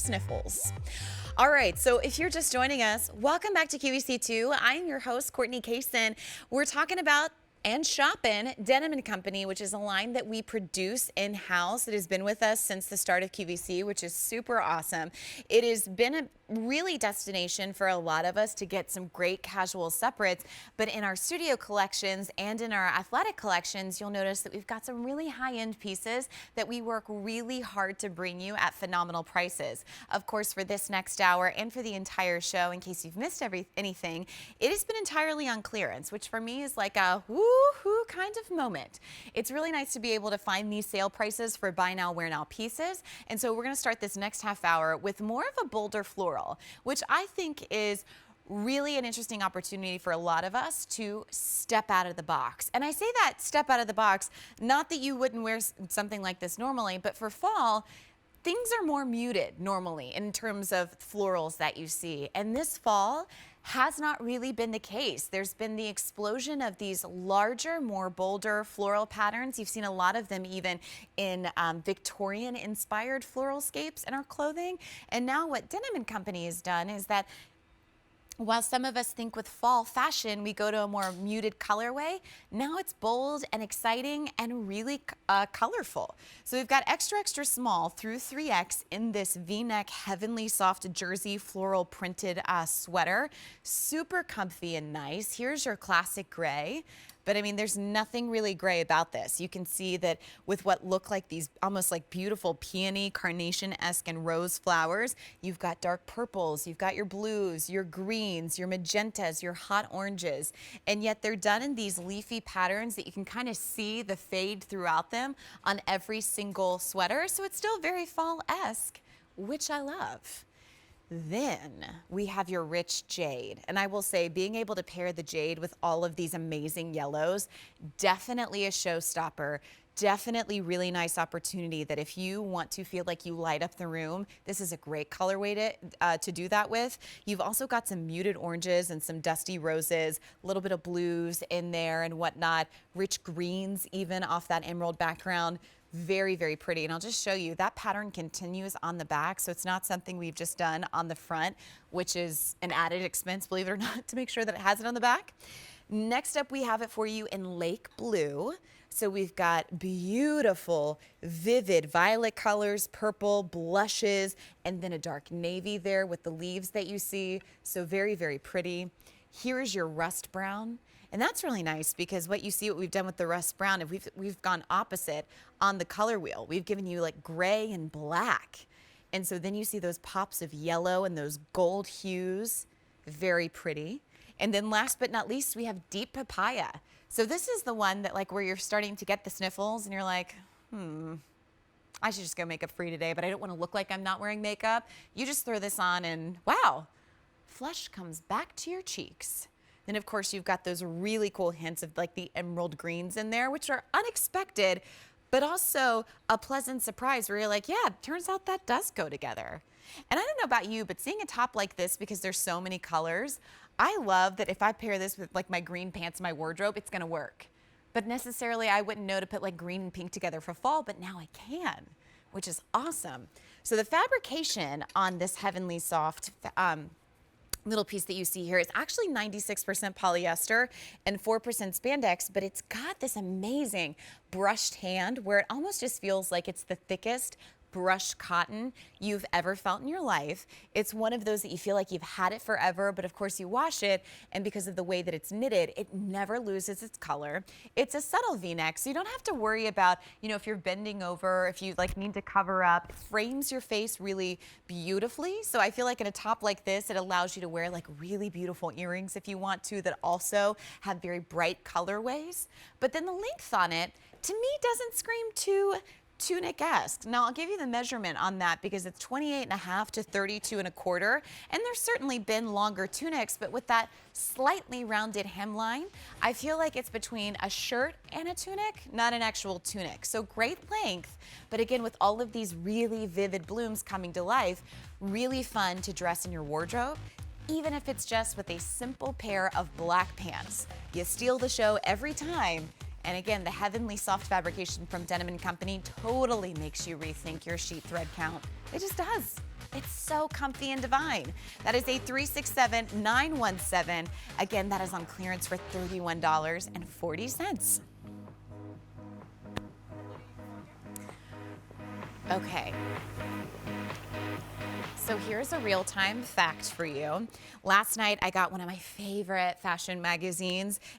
sniffles. All right, so if you're just joining us, welcome back to QVC2. I'm your host, Courtney Kaysen. We're talking about and shopping Denim Company, which is a line that we produce in-house. It has been with us since the start of QVC, which is super awesome. It has been a really destination for a lot of us to get some great casual separates, but in our studio collections and in our athletic collections, you'll notice that we've got some really high-end pieces that we work really hard to bring you at phenomenal prices. Of course, for this next hour and for the entire show, in case you've missed anything, it has been entirely on clearance, which for me is like a woo-hoo kind of moment. It's really nice to be able to find these sale prices for buy now, wear now pieces. And so we're going to start this next half hour with more of a bolder floral, which I think is really an interesting opportunity for a lot of us to step out of the box. And I say that step out of the box, not that you wouldn't wear something like this normally, but for fall, things are more muted normally in terms of florals that you see. And this fall has not really been the case. There's been the explosion of these larger, more bolder floral patterns. You've seen a lot of them even in Victorian-inspired floralscapes in our clothing. And now what Denim Company has done is that while some of us think with fall fashion, we go to a more muted colorway, now it's bold and exciting and really colorful. So we've got extra, extra small through 3X in this V-neck heavenly soft jersey floral printed sweater. Super comfy and nice. Here's your classic gray. But I mean, there's nothing really gray about this. You can see that with what look like these almost like beautiful peony, carnation-esque and rose flowers, you've got dark purples, you've got your blues, your greens, your magentas, your hot oranges, and yet they're done in these leafy patterns that you can kind of see the fade throughout them on every single sweater. So it's still very fall-esque, which I love. Then we have your rich jade. And I will say being able to pair the jade with all of these amazing yellows, definitely a showstopper. Definitely really nice opportunity that if you want to feel like you light up the room, this is a great colorway to do that with. You've also got some muted oranges and some dusty roses, a little bit of blues in there and whatnot, rich greens even off that emerald background. Very, very pretty. And I'll just show you that pattern continues on the back. So it's not something we've just done on the front, which is an added expense, believe it or not, to make sure that it has it on the back. Next up, we have it for you in lake blue. So we've got beautiful, vivid violet colors, purple, blushes, and then a dark navy there with the leaves that you see. So very, very pretty. Here's your rust brown. And that's really nice because what we've done with the rust brown, if we've gone opposite on the color wheel. We've given you like gray and black. And so then you see those pops of yellow and those gold hues. Very pretty. And then last but not least, we have deep papaya. So this is the one that like where you're starting to get the sniffles and you're like, I should just go makeup free today, but I don't want to look like I'm not wearing makeup. You just throw this on and wow, flush comes back to your cheeks. Then, of course, you've got those really cool hints of like the emerald greens in there, which are unexpected, but also a pleasant surprise where you're like, yeah, it turns out that does go together. And I don't know about you, but seeing a top like this, because there's so many colors, I love that if I pair this with like my green pants in my wardrobe, it's going to work. But necessarily, I wouldn't know to put like green and pink together for fall, but now I can, which is awesome. So the fabrication on this heavenly soft little piece that you see here is actually 96% polyester and 4% spandex, but it's got this amazing brushed hand where it almost just feels like it's the thickest brushed cotton you've ever felt in your life. It's one of those that you feel like you've had it forever, but of course you wash it, and because of the way that it's knitted, it never loses its color. It's a subtle V-neck, so you don't have to worry about, you know, if you're bending over, if you like need to cover up. It frames your face really beautifully. So I feel like in a top like this, it allows you to wear like really beautiful earrings if you want to, that also have very bright colorways. But then the length on it, to me, doesn't scream too Tunic-esque. Now I'll give you the measurement on that because it's 28.5 to 32.25, and there's certainly been longer tunics, but with that slightly rounded hemline, I feel like it's between a shirt and a tunic, not an actual tunic. So great length, but again, with all of these really vivid blooms coming to life, really fun to dress in your wardrobe, even if it's just with a simple pair of black pants. You steal the show every time. And again, the heavenly soft fabrication from Denim Company totally makes you rethink your sheet thread count. It just does. It's so comfy and divine. That is a 367917. Again, that is on clearance for $31.40. Okay. So here's a real-time fact for you. Last night, I got one of my favorite fashion magazines,